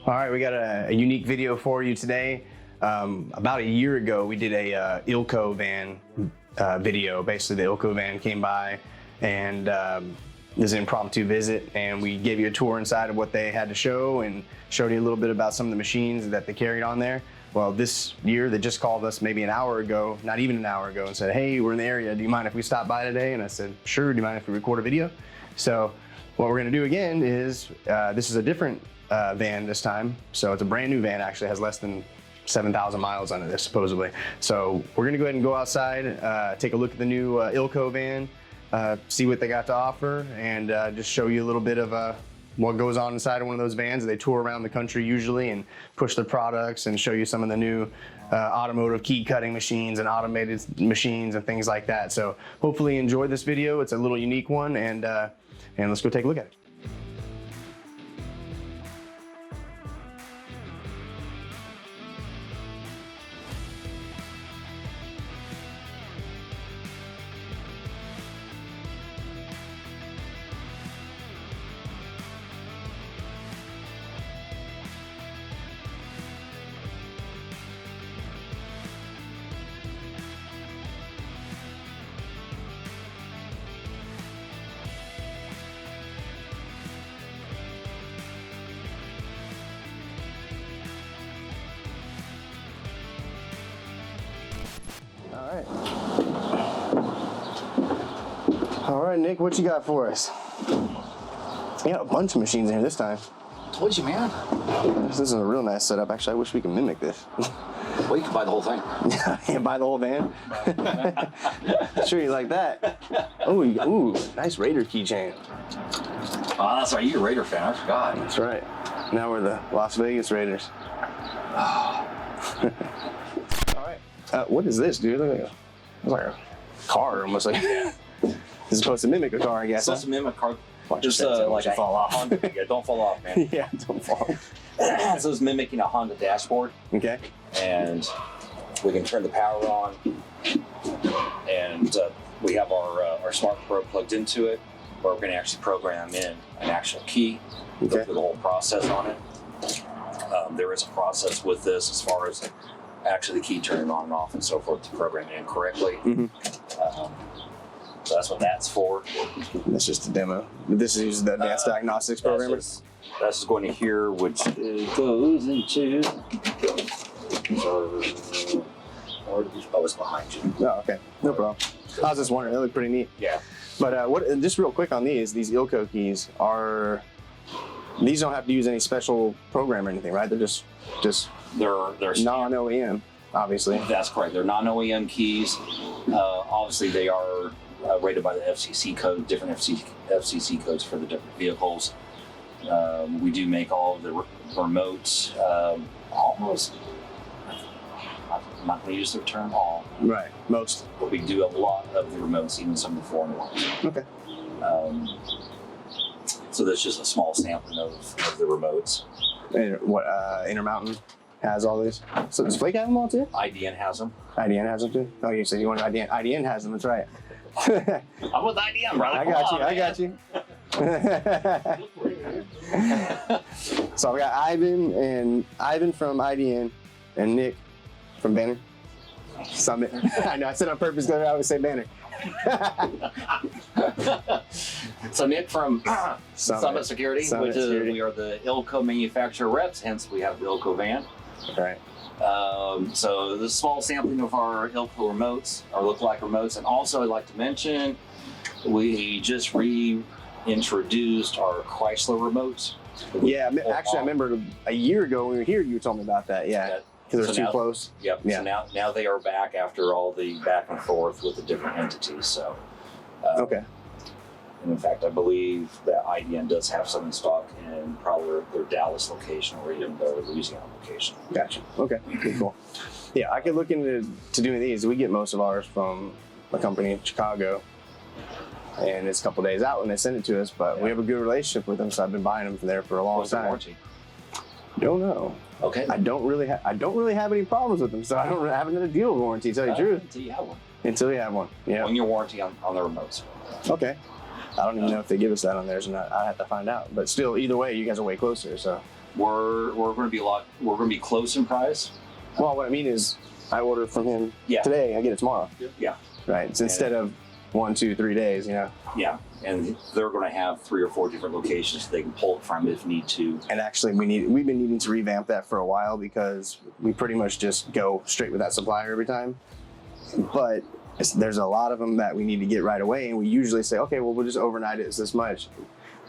All right, we got a unique video for you today. About a year ago, we did a Ilco van video. Basically, the Ilco van came by and this is an impromptu visit, and we gave you a tour inside of what they had to show and showed you a little bit about some of the machines that they carried on there. Well, this year they just called us maybe an hour ago, not even an hour ago, and said, hey, we're in the area. Do you mind if we stop by today? And I said, sure. Do you mind if we record a video? So what we're gonna do again is, this is a different van this time. So it's a brand new van, actually has less than 7,000 miles on it, supposedly. So we're gonna go ahead and go outside, take a look at the new Ilco van, see what they got to offer, and just show you a little bit of what goes on inside of one of those vans. They tour around the country usually and push their products and show you some of the new automotive key cutting machines and automated machines and things like that. So hopefully you enjoy this video. It's a little unique one, and let's go take a look at it. All right, Nick, what you got for us? We got a bunch of machines in here this time. Told you, man. This is a real nice setup. Actually, I wish we could mimic this. Well, you can buy the whole thing. Yeah, buy the whole van? Sure you like that. Ooh, nice Raider keychain. Oh, that's right, you're a Raider fan, I forgot. That's right. Now we're the Las Vegas Raiders. All right. What is this, dude? It's like a car, almost like. It's supposed to mimic a car, I guess. It's supposed to mimic a car. Watch just like a fall off. Honda. Yeah, don't fall off, man. Yeah, don't fall. So it's mimicking a Honda dashboard. Okay. And we can turn the power on, and we have our Smart Pro plugged into it, where we're going to actually program in an actual key, go through the whole process on it. There is a process with this as far as actually the key turning on and off and so forth to program it in correctly. Mm-hmm. So that's what that's for. That's just a demo. This is the advanced diagnostics programmer. That's just going to here, which goes into. Oh, it's behind you. Oh, okay. No problem. I was just wondering. They look pretty neat. Yeah. But just real quick on these Ilco keys are. These don't have to use any special program or anything, right? They're just they're non-OEM, obviously. That's correct. They're non-OEM keys. Obviously, they are rated by the FCC code, different FCC codes for the different vehicles. We do make all of the remotes, almost, I'm not going to use the term all. Right, most. But we do a lot of the remotes, even some of the foreign ones. Okay. So that's just a small sampling of the remotes. And what, Intermountain has all these? So does Flake have them all too? IDN has them. IDN has them too? Oh, you said you want IDN. IDN has them, that's right. I'm with IDN, brother. I got you. So we got Ivan from IDN and Nick from Banner. Summit. I know, I said on purpose because I always say Banner. So Nick from Summit Security, we are the Ilco manufacturer reps, hence we have the Ilco van. Right. So this small sampling of our Ilco remotes, our look-alike remotes, and also I'd like to mention we just reintroduced our Chrysler remotes. Yeah, actually I remember a year ago when we were here you told me about that, yeah. Because they're too close. Yep. Yeah. So now they are back after all the back and forth with the different entities. So. Okay. And in fact, I believe that IDN does have some in stock in probably their Dallas location or even their Louisiana location. Gotcha. Okay. Cool. Yeah, I could look into doing these. We get most of ours from a company in Chicago, and it's a couple days out when they send it to us. But we have a good relationship with them, so I've been buying them from there for a long time. What's the warranty? Don't know. Okay. I don't really have any problems with them, so I haven't done a deal with warranty. To tell you the truth. Until you have one. Until you have one. Yeah. 1 year warranty on the remotes. Okay. I don't even know if they give us that on theirs or not. I have to find out. But still, either way, you guys are way closer. So we're going to be close in price. Well, what I mean is, I order from him Yeah. today, I get it tomorrow. Yeah. Right. So instead of 1, 2, 3 days, you know. Yeah, and they're going to have 3 or 4 different locations they can pull it from if need to. And actually, we've been needing to revamp that for a while because we pretty much just go straight with that supplier every time. But there's a lot of them that we need to get right away, and we usually say, okay, well, we'll just overnight it. It's this much.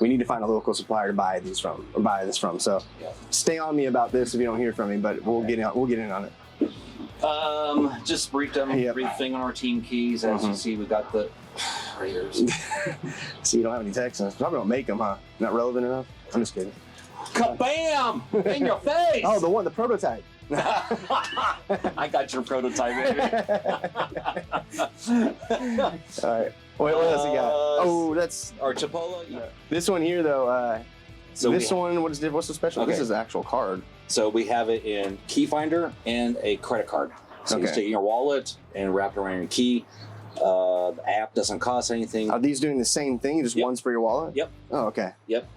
We need to find a local supplier to buy this from. So stay on me about this if you don't hear from me, but we'll get in on it. Just briefed them, everything on our team keys. As you see, we got the radars. So you don't have any Texans. Probably don't make them, huh? Not relevant enough? I'm just kidding. Kabam! In your face! Oh, the prototype. I got your prototype, baby. All right. What else you got? Oh, that's our Chipola. Yeah. This one here, though. So this one, what's so special? Okay. This is an actual card. So we have it in key finder and a credit card. So you stick it in your wallet and wrap it around your key. The app doesn't cost anything. Are these doing the same thing? Just one's for your wallet? Yep. Oh, okay. Yep.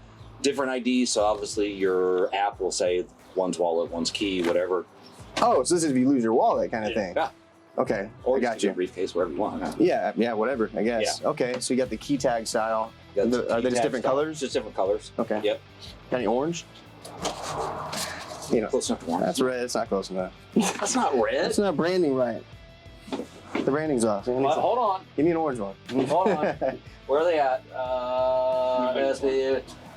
Different IDs, so obviously your app will say one's wallet, one's key, whatever. Oh, so this is if you lose your wallet kind of thing. Yeah. Okay. Or I got you. Briefcase, whatever you want. Yeah, whatever, I guess. Yeah. Okay, so you got the key tag style. Are they just different colors? Just different colors. Okay. Yep. Got any orange? You know, close enough to orange. That's red. It's not close enough. That's not red. It's not branding right. The branding's off. Hold on. Give me an orange one. Hold on. Where are they at?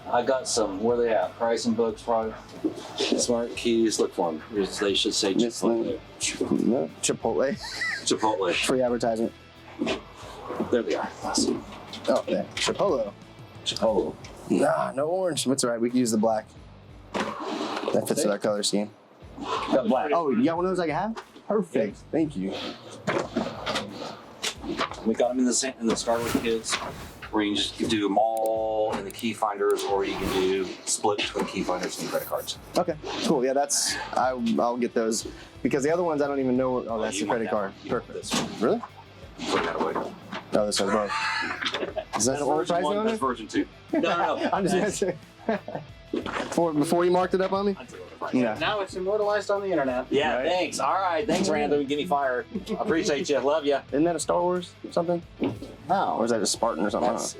I got some. Where are they at? Pricing books, probably. Smart keys. Look for them. They should say Chipotle. No, Chipotle. Chipotle. Free advertisement. There they are. Awesome. Oh, there. Chipotle. Nah, no orange. That's all right. We can use the black. That fits with our color scheme. Got black. Oh, you got one of those I can have? Perfect. Thank you. We got them in the starter kits, where you can just do them all in the key finders, or you can do split between key finders and credit cards. Okay, cool. Yeah, I'll get those because the other ones I don't even know. Oh, that's the credit card. Perfect. Really? Put that away. Oh, this has both. Is that the old pricing on it? That's version 2. No. I'm just before you marked it up on me. Yeah. Now it's immortalized on the internet. Yeah, right. Thanks. All right, thanks, Randall. Get me fired. I appreciate you. Love you. Isn't that a Star Wars or something? No. Or is that a Spartan or something? That's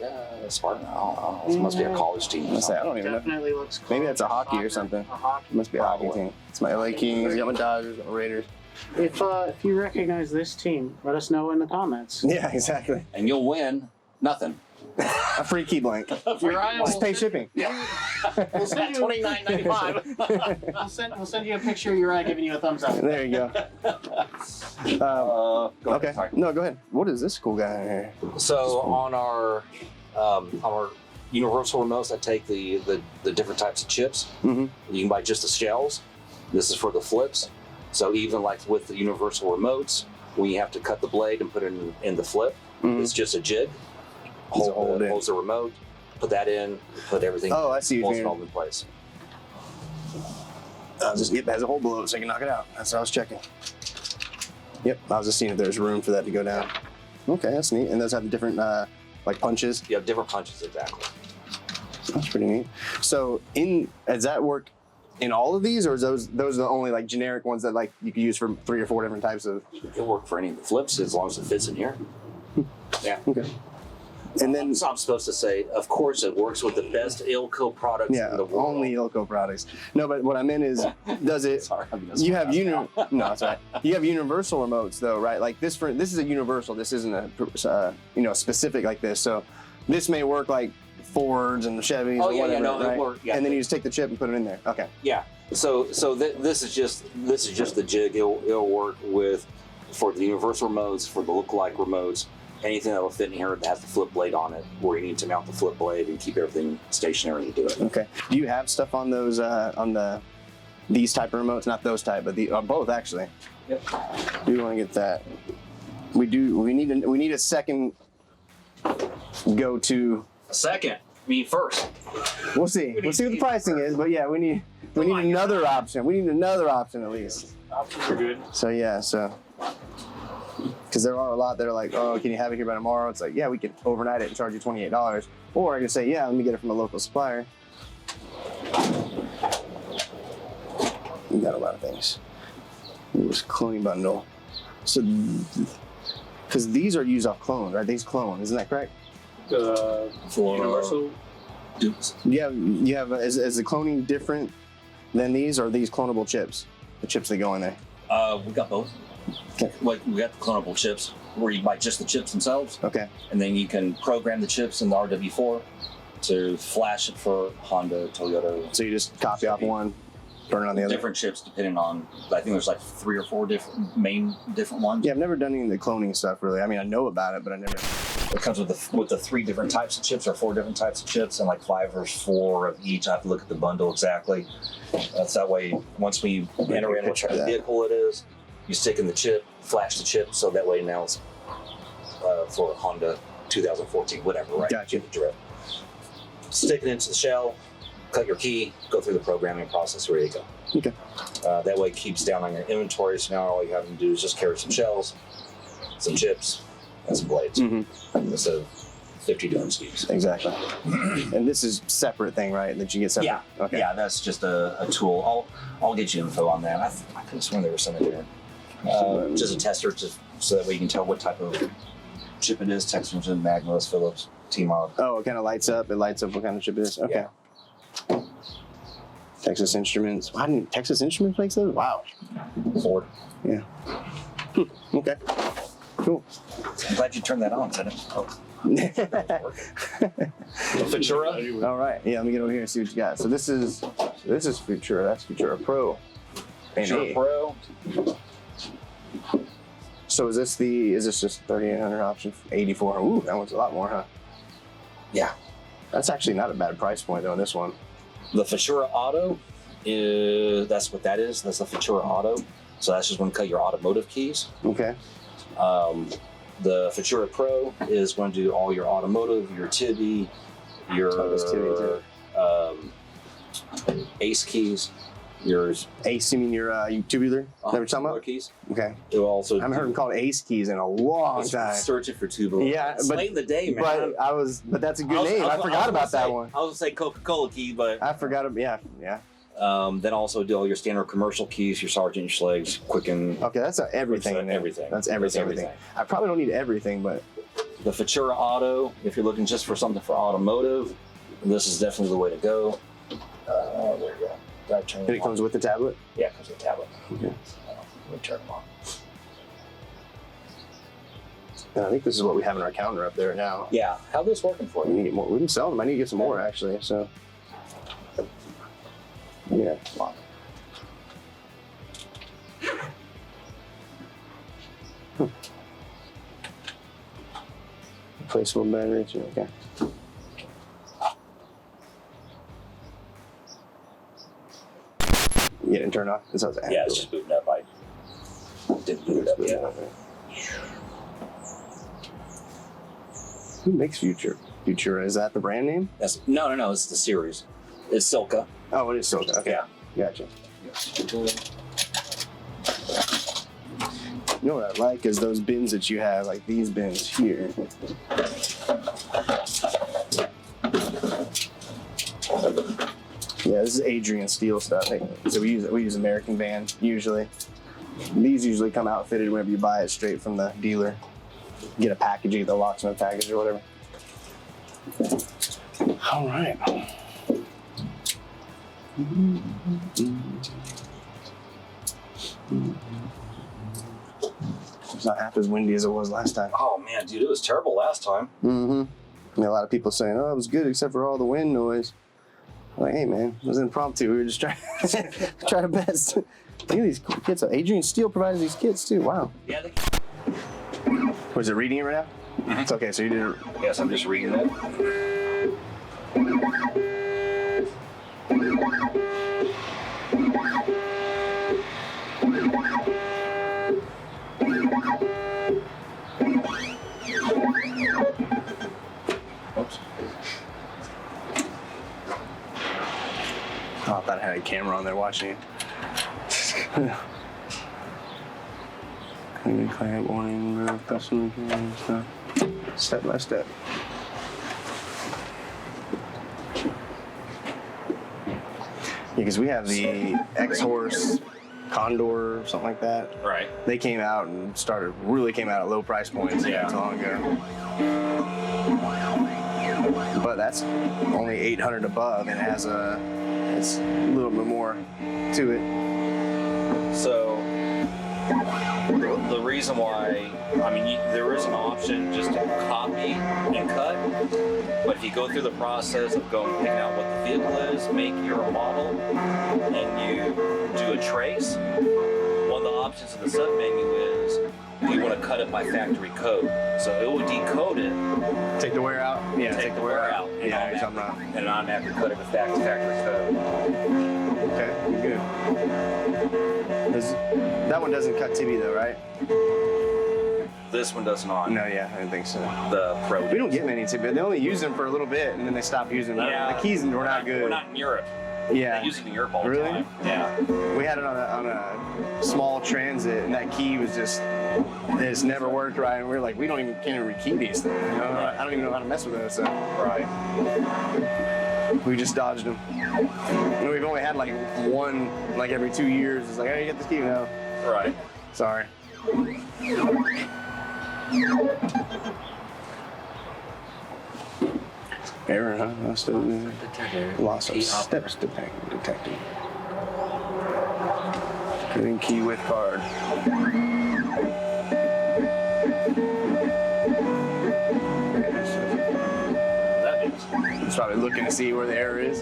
Spartan. I don't know. It must be a college team. I don't even know. Definitely looks cool. Maybe that's a hockey or something. A hockey. It must be a hockey team. It's my LA Kings. I got my Dodgers, my Raiders. If you recognize this team, let us know in the comments. Yeah, exactly. And you'll win nothing. A free key blank. Uriah Just pay shipping. Yeah. We'll send you $29.95. We'll send you a picture of Uriah giving you a thumbs up. There you go. Okay. Sorry. No, go ahead. What is this cool guy in here? So on our universal remotes that take the different types of chips, you can buy just the shells. This is for the flips. So even like with the universal remotes, when you have to cut the blade and put it in the flip, it's just a jig. Holds the remote, put that in, put everything. Oh, I see. Holds it all in place. It has a hole below it so I can knock it out. That's what I was checking. Yep, I was just seeing if there's room for that to go down. Okay, that's neat. And those have different like punches. You have different punches, exactly. That's pretty neat. So does that work in all of these, or is those are the only like generic ones that like you can use for 3 or 4 different types of? It'll work for any of the flips as long as it fits in here. Yeah. Okay. And then so I'm supposed to say, of course, it works with the best Ilco products in the world. Only Ilco products. No, but what I meant is, does it? Sorry, you have no, it's all right. You have universal remotes though, right? Like this is a universal. This isn't a specific like this. So this may work like Fords and Chevys or whatever, right? Work, yeah. And then you just take the chip and put it in there. Okay. Yeah. So this is just the jig. It'll work for the universal remotes, for the lookalike remotes. Anything that will fit in here that has the flip blade on it, where you need to mount the flip blade and keep everything stationary to do it. Okay. Do you have stuff on those these type of remotes? Not those type, but both actually. Yep. Do you want to get that? We do. We need a second go-to. A second. I mean, first. We'll see. We'll see what the pricing is, but yeah, we need another option. We need another option at least. Options are good. So yeah, because there are a lot that are like, oh, can you have it here by tomorrow? It's like, yeah, we can overnight it and charge you $28. Or I can say, yeah, let me get it from a local supplier. We got a lot of things. This cloning bundle. So, because these are used off clone, right? These clone, isn't that correct? For Universal. You have is the cloning different than these, or are these clonable chips? The chips that go in there. We got both. Okay. Like we got the clonable chips where you buy just the chips themselves. Okay. And then you can program the chips in the RW4 to flash it for Honda, Toyota. So you just copy off one, turn it on the other. Different chips depending on, I think there's like 3 or 4 different ones. Yeah, I've never done any of the cloning stuff really. I mean, I know about it, but I never. It comes with the 3 different types of chips or 4 different types of chips and like 5 or 4 of each. I have to look at the bundle exactly. That's that way. Once we enter in what kind of vehicle it is, you stick in the chip, flash the chip, so that way now it's for Honda 2014, whatever, right? Gotcha. Get the drift. Stick it into the shell, cut your key, go through the programming process, ready to go. Okay. That way it keeps down on your inventory, so now all you have to do is just carry some shells, some chips, and some blades. Instead of 50 different SKUs. Exactly. And this is separate thing, right? That you get separate. Yeah. Okay. Yeah, that's just a tool. I'll get you info on that. I could have sworn there was some in there. Just a tester, just so that way you can tell what type of chip it is. Texas, Magnus, Phillips, T-Mod. Oh, it kind of lights up. It lights up what kind of chip it is. Okay. Yeah. Texas Instruments. Why didn't Texas Instruments make those? Wow. Ford. Yeah. Okay. Cool. I'm glad you turned that on, Senate. Futura. All right. Yeah, let me get over here and see what you got. So this is Futura. That's Futura Pro. Futura Pro. So is this just 3,800 option? 84. Ooh, that one's a lot more, huh? Yeah. That's actually not a bad price point though on this one. The Futura Auto that's what that is. That's the Futura Auto. So that's just going to cut your automotive keys. Okay. The Futura Pro is going to do all your automotive, your Tibi, your Ace keys, yours. Ace, you mean your tubular? Is that what you're talking about? Keys. Okay. It will also. I haven't heard them called Ace keys in a long time. Searching for tubular. Yeah, it's but late in the day, man. But that's a good name. I forgot about that one. I was gonna say Coca-Cola key, but I forgot. Yeah. Then also do all your standard commercial keys, your Sargent, your Schlage, Quicken. Okay, that's everything. Everything. That's everything. I probably don't need everything, but the Futura Auto, if you're looking just for something for automotive, this is definitely the way to go. There you go. And it comes with the tablet? Yeah, it comes with the tablet. Okay. Let me turn them on. I think this is what we have in our counter up there now. Yeah, how's this working for We you? need to get more. We can sell them. I need to get some more actually. So, yeah. Replaceable battery too. Okay. Get it turned off. It's Just booting up. I didn't boot it up yet. Who makes Futura? Is that the brand name? No. It's the series. It's Silka. Oh, it is Silka. Okay. Yeah. Gotcha. You know what I like is those bins that you have, like these bins here. Yeah, this is Adrian Steel stuff. So we use American Van usually. These usually come outfitted whenever you buy it straight from the dealer. Get a package, either the locksmith package or whatever. All right. It's not half as windy as it was last time. Oh man, dude, it was terrible last time. A lot of people saying, "Oh, it was good except for all the wind noise." I'm like, hey man, it was impromptu. We were just trying try our best. Look at these cool kits. Adrian Steel provides these kits too. Wow. Yeah. Was it reading it right now? It's okay. So you did it. Yes, I'm just reading it. Oops. Oh, I thought I had a camera on there watching it. Clean clamp, warning, customer stuff. Step by step. Because we have the X-Horse Condor or something like that. Right. They came out and really came out at low price points not too long ago. But that's only 800 above, and it's a little bit more to it. So the reason why, there is an option just to copy and cut, but if you go through the process of picking out what the vehicle is, make your model, and you do a trace, one of the options in the sub-menu is you want to cut it by factory code. So it will decode it. Take the wear out? Yeah, take the wear out. And automatically cut it with factory code. Okay, good. That one doesn't cut Tibi though, right? This one does not. No, yeah, I didn't think so. The Pro. We don't get many Tibi. They only use them for a little bit, and then they stop using them. Yeah, the keys were not good. We're not in Europe. Yeah. They use it in Europe all the Really? time. Yeah. We had it on a small Transit, and that key was it's never worked right. And we were like, can't even rekey these things. You know? Right. I don't even know how to mess with those. So Right. we just dodged them. And we've only had like one, like every 2 years. It's like, hey, you get this key now. Right. Sorry. Error, huh? Lost of steps detected. Putting key with card. That means. It's probably looking to see where the error is.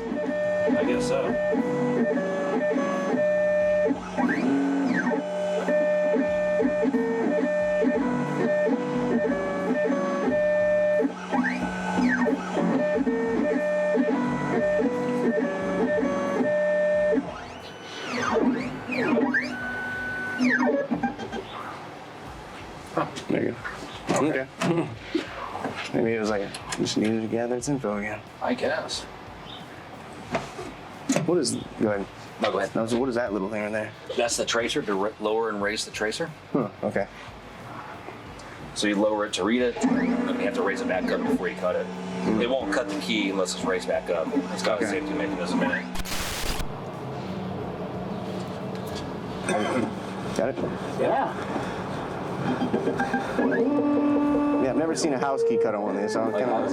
I guess so. There you go. Okay. Maybe it was like, just needed to gather its info again. I guess. Go ahead. No, go ahead. So what is that little thing right there? That's the tracer to lower and raise the tracer. Huh, okay. So you lower it to read it, and then you have to raise it back up before you cut it. It won't cut the key unless it's raised back up. It's got a safety mechanism in it. Got it? Yeah. Yeah, I've never seen a house key cut on one of these, so I'm kind of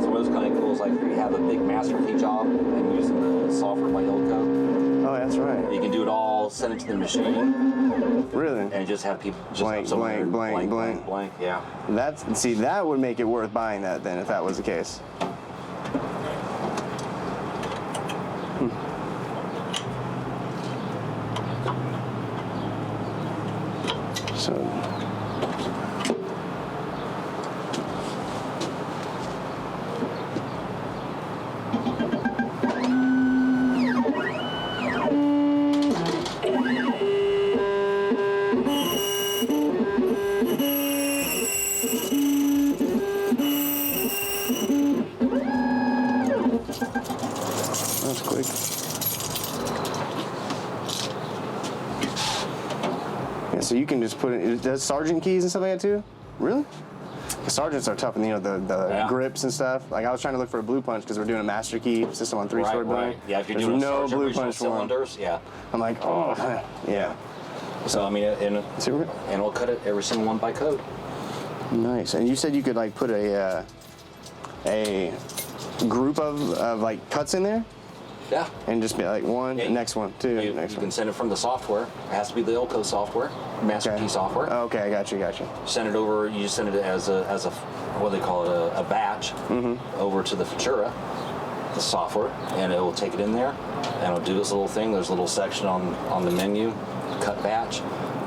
So what's kind of cool is like you have a big master key job and using the software by Ilco. Oh, that's right. You can do it all, send it to the machine, Really? and just have people just Blank, have someone blank. blank. Yeah. That would make it worth buying that then, if that was the case. So. That's quick. Yeah, so you can just put it does sergeant keys and stuff like that too? Really? The sergeants are tough, and the grips and stuff. Like I was trying to look for a blue punch because we're doing a master key system on three-sword Right. building. Yeah, if you're There's doing no sergeant blue original punch for 'em. cylinders, yeah. I'm like, oh, yeah. So I mean, and See, we'll cut it every single one by code. nice. And you said you could like put a group of like cuts in there, Yeah. and just be like one, Yeah. next one, two, You next can one. send it from the software. It has to be the Ilco software, master key software. Okay, I got you. Send it over. You just send it as a what do they call it, a batch over to the Futura, the software, and it will take it in there and it'll do this little thing. There's a little section on the menu, cut batch,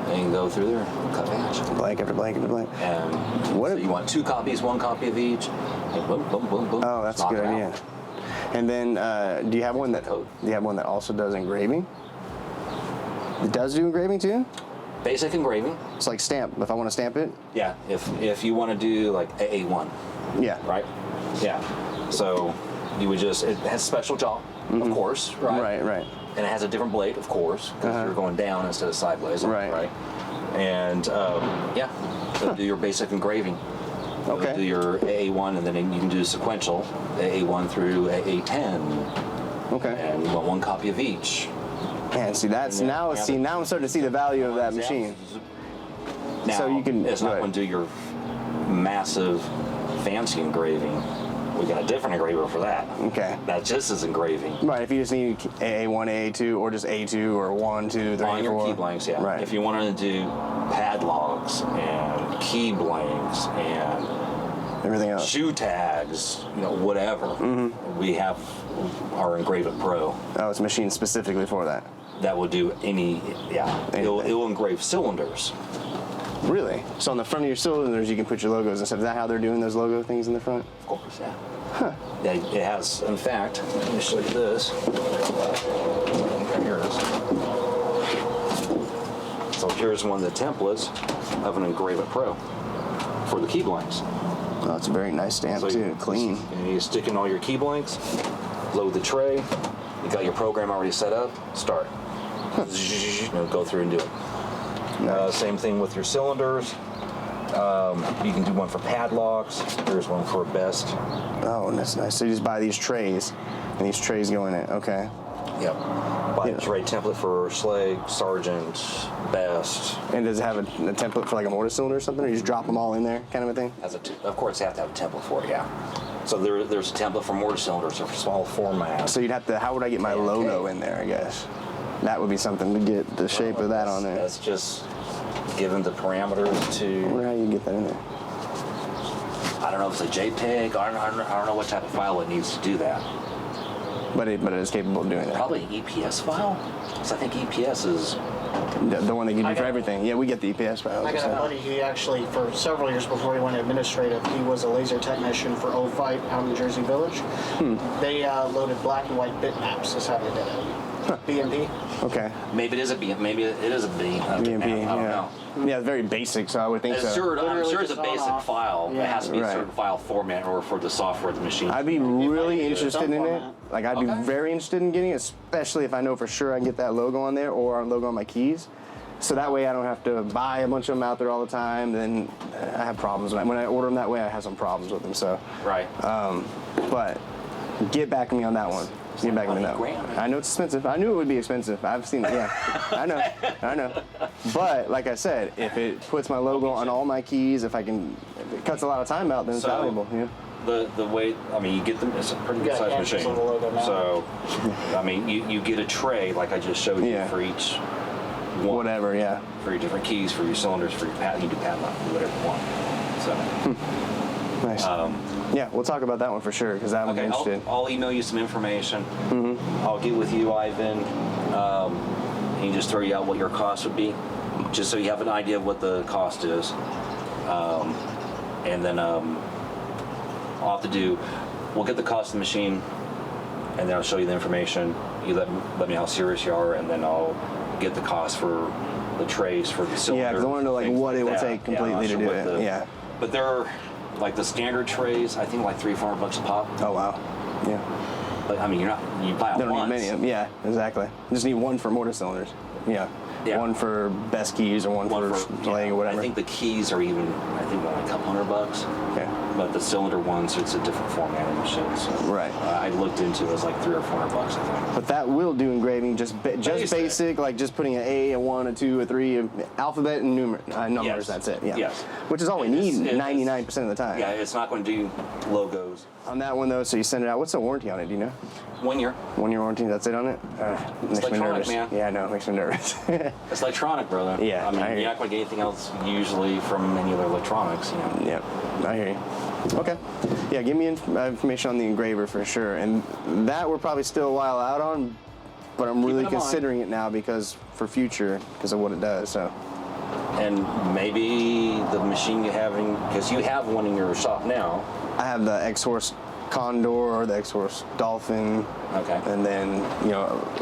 and you can go through there, cut batch. Blank after blank after blank. And What so if- you want 2 copies, 1 copy of each. And boom, boom, boom, boom. Oh, that's a knock good it out. idea. And then, do you have one that Code. also does engraving? It does do engraving too? Basic engraving. It's like stamp. If I want to stamp it, Yeah, if you want to do like AA1, yeah. right? Yeah. So you would just, it has a special jaw, of course, right? Right. And it has a different blade, of course, because you're going down instead of sideways. Right. And yeah, so do your basic engraving. Okay. Do your AA1, and then you can do sequential AA1 through AA10. Okay. And you want one copy of each. Man, see that's now. See now I'm starting to see the value of that machine. Now, So you can. it's not going to do your massive, fancy engraving. We got a different engraver for that. Okay. That just is engraving. Right. If you just need AA1, AA2, or just A2, or 1, 2, 3, On your 4. key blanks, yeah. Right. If you wanted to do padlocks and key blanks and Everything else. shoe tags, whatever, we have our Engravement Pro. Oh, it's a machine specifically for that. That will do any, it will engrave cylinders. Really? So on the front of your cylinders, you can put your logos and stuff. Is that how they're doing those logo things in the front? Of course, yeah. Huh. Yeah, it has, in fact, let me show you this. Here it is. So here's one of the templates of an Engravement Pro for the key blanks. Oh, it's a very nice stamp too, clean. And you stick in all your key blanks, load the tray, you got your program already set up, start. Go through and do it. Same thing with your cylinders. You can do one for padlocks. There's one for best. Oh, that's nice. So you just buy these trays, and these trays go in it. Okay. Yep. Buy the tray template for Slag, Sergeant, Best. And does it have a template for like a mortar cylinder or something, or you just drop them all in there, kind of a thing? Of course, you have to have a template for it, yeah. So there's a template for mortar cylinders or for small format. So you'd have to. How would I get my logo in there? I guess that would be something to get the shape of that on there. That's just given the parameters I to. wonder how you get that in there. I don't know if it's a JPEG. I don't know what type of file it needs to do that. But it is capable of doing that. Probably an EPS file. Because I think EPS is. The one they give you for everything. Yeah, we get the EPS files. I got a buddy, he actually, for several years before he went administrative, he was a laser technician for O-Fight out in Jersey Village. They loaded black and white bitmaps, is how they did it. BMP? Okay. Maybe it is a B. Maybe it is a B. BMP, I don't yeah. know. Yeah, it's very basic, so I would think so. I'm sure Literally it's a just basic on-off. file. Yeah. It has to be a Right. certain file format or for the software of the machine. I'd be really do interested some in it. format. Like, I'd be very interested in getting it, especially if I know for sure I can get that logo on there or a logo on my keys. So that way I don't have to buy a bunch of them out there all the time. Then I have problems. When I order them that way, I have some problems with them. So, Right. but get back to me on that one. Get back to me on that one. I know it's expensive. I knew it would be expensive. I've seen it. Yeah, I know. But like I said, if it puts my logo on all my keys, if it cuts a lot of time out, then it's valuable. Yeah. The way, I mean, you get them, it's a pretty good size machine. of the logo now. So, I mean, you get a tray like I just showed you for each one. Whatever, yeah. For your different keys, for your cylinders, for your pad, you do padlock, whatever you want. So, Nice. Yeah, we'll talk about that one for sure, because I'm interested. I'll email you some information. I'll get with you, Ivan, and just throw you out what your cost would be, just so you have an idea of what the cost is. And then we'll get the cost of the machine, and then I'll show you the information. You let me know how serious you are, and then I'll get the cost for the trays for the cylinder. Yeah, because I want to know what it will take completely to do it. Yeah. But they're like the standard trays. I think like $300-$400 a pop. Oh wow. Yeah. But I mean, you buy They it don't once. need many of them. Yeah, exactly. Just need one for mortar cylinders. Yeah. One for best keys or one for leg or whatever. I think the keys are even, like a couple $100. Okay. But the cylinder ones, it's a different formatting machine. So Right. I looked into it was like $300 or $400, I think. But that will do engraving, just basic, like just putting an A, a 1, a 2, a 3, alphabet and numbers. Yes. That's it. Yeah. Yes. Which is all we need 99% of the time. Yeah, it's not going to do logos. On that one though, so you send it out. What's the warranty on it? Do you know? 1 year. 1 year warranty. That's it on it. Makes me electronic, nervous. man. Yeah, I know. It makes me nervous. It's electronic, brother. Yeah, I mean, I hear you're you. not going to get anything else usually from any other electronics. Yep, I hear you. Okay. Yeah, give me information on the engraver for sure. And that we're probably still a while out on, but I'm really considering it now because of what it does. So. And maybe the machine you have because you have one in your shop now. I have the X-Horse Condor or the X-Horse Dolphin. Okay. And then,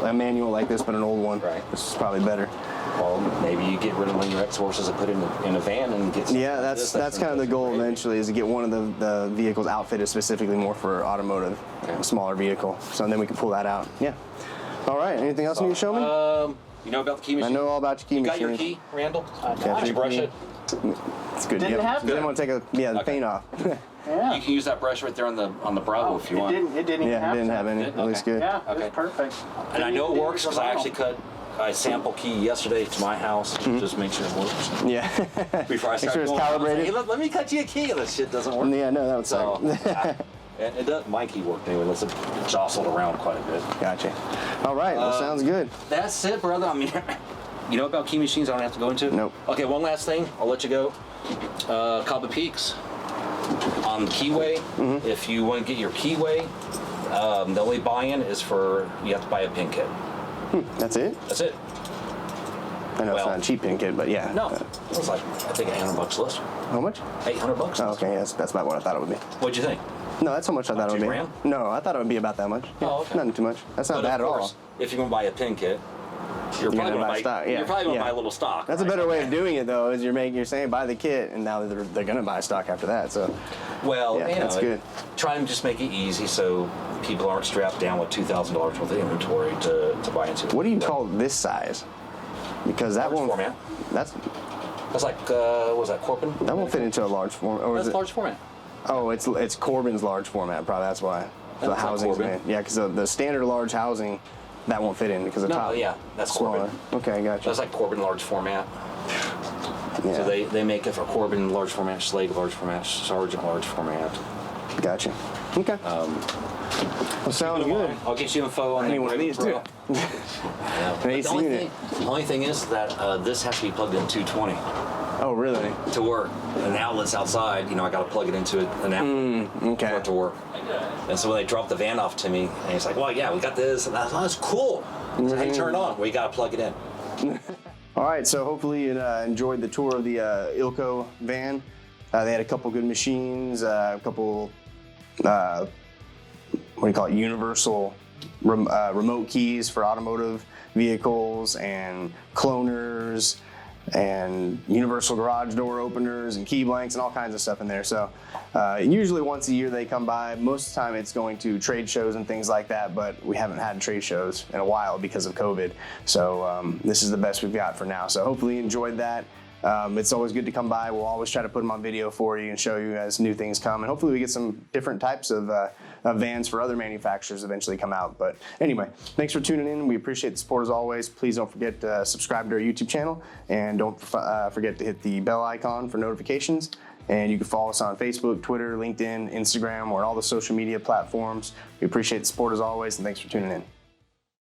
a manual like this, but an old one. Right. This is probably better. Well, maybe you get rid of one of your X-Horses and put it in a van and get. Yeah, that's kind of the goal eventually, is to get one of the vehicles outfitted specifically more for automotive, a smaller vehicle. So then we can pull that out. Yeah. All right. Anything else you need to show me? You know about the key machine? I know all about your key machine. You got your key, Randall? Got Did you your brush key. it? It's good. Didn't have to. Didn't want to take the paint off. Yeah. You can use that brush right there on the Bravo if you want. It didn't even have didn't have any. It looks good. Yeah, Okay. it's perfect. And I know it works because I actually cut a sample key yesterday to my house. Just make sure it works. Yeah. Before I Make start sure it's going, I was like, calibrated. hey, let me cut you a key. This shit doesn't work. Yeah, no, that would So, suck. and it does. My key worked anyway. Let's jostled around quite a bit. Gotcha. All right, well, sounds good. That's it, brother. I mean, you know about key machines I don't have to go into? Nope. Okay, one last thing. I'll let you go. Copper Peaks. On the keyway, if you want to get your keyway, the only buy-in is you have to buy a pin kit. That's it? That's it. I know it's not a cheap pin kit, but yeah. No, it was like, I think $800 list. How much? $800. Oh, okay, yes, that's about what I thought it would be. What'd you think? No, that's how much I thought it would be. $2,000? No, I thought it would be about that much. Yeah, Oh, okay. Nothing too much. That's not But bad of at course, all. if you're going to buy a pin kit, you're probably going to buy stock. Yeah. You're probably going to Yeah. buy a little stock. That's a right? better way of doing it, though, is you're saying buy the kit, and now they're going to buy stock after that. So, Well, yeah, you know, that's good. Try and just make it easy so people aren't strapped down with $2,000 worth of inventory to buy into. What do you call this size? Because that Large won't. format. That's That's like, what was that, Corbin? that won't fit into a large format. Or That's is it? large format. Oh, it's Corbin's large format. Probably that's why. The That's not housing's Corbin. in. Yeah, because the standard large housing that won't fit in because the No, top. yeah, that's smaller. Corbin. Okay, gotcha. That's like Corbin large format. Yeah. So they make it for Corbin large format, Schlage large format, Sargent large format. Gotcha. Okay. Well, sounds good. I'll get you info on I need one of Engravement these Pro. too. Yeah. An But AC unit. The only thing is that this has to be plugged in 220 Oh, really? to work. And the outlet's outside. You know, I got to plug it into an outlet for Okay. it to work. And so when they dropped the van off to me, and he's like, "Well, yeah, we got this," and I was like, "Oh, that's cool." So hey, turn it on. Well, you got to plug it in. All right, so hopefully you enjoyed the tour of the Ilco van. They had a couple good machines, a couple, what do you call it, universal remote keys for automotive vehicles, and cloners, and universal garage door openers, and key blanks, and all kinds of stuff in there. So usually once a year they come by. Most of the time it's going to trade shows and things like that, but we haven't had trade shows in a while because of COVID. So this is the best we've got for now. So hopefully you enjoyed that. It's always good to come by. We'll always try to put them on video for you and show you as new things come. And hopefully we get some different types of vans for other manufacturers eventually come out. But anyway, thanks for tuning in. We appreciate the support as always. Please don't forget to subscribe to our YouTube channel, and don't forget to hit the bell icon for notifications. And you can follow us on Facebook, Twitter, LinkedIn, Instagram, or all the social media platforms. We appreciate the support as always, and thanks for tuning in.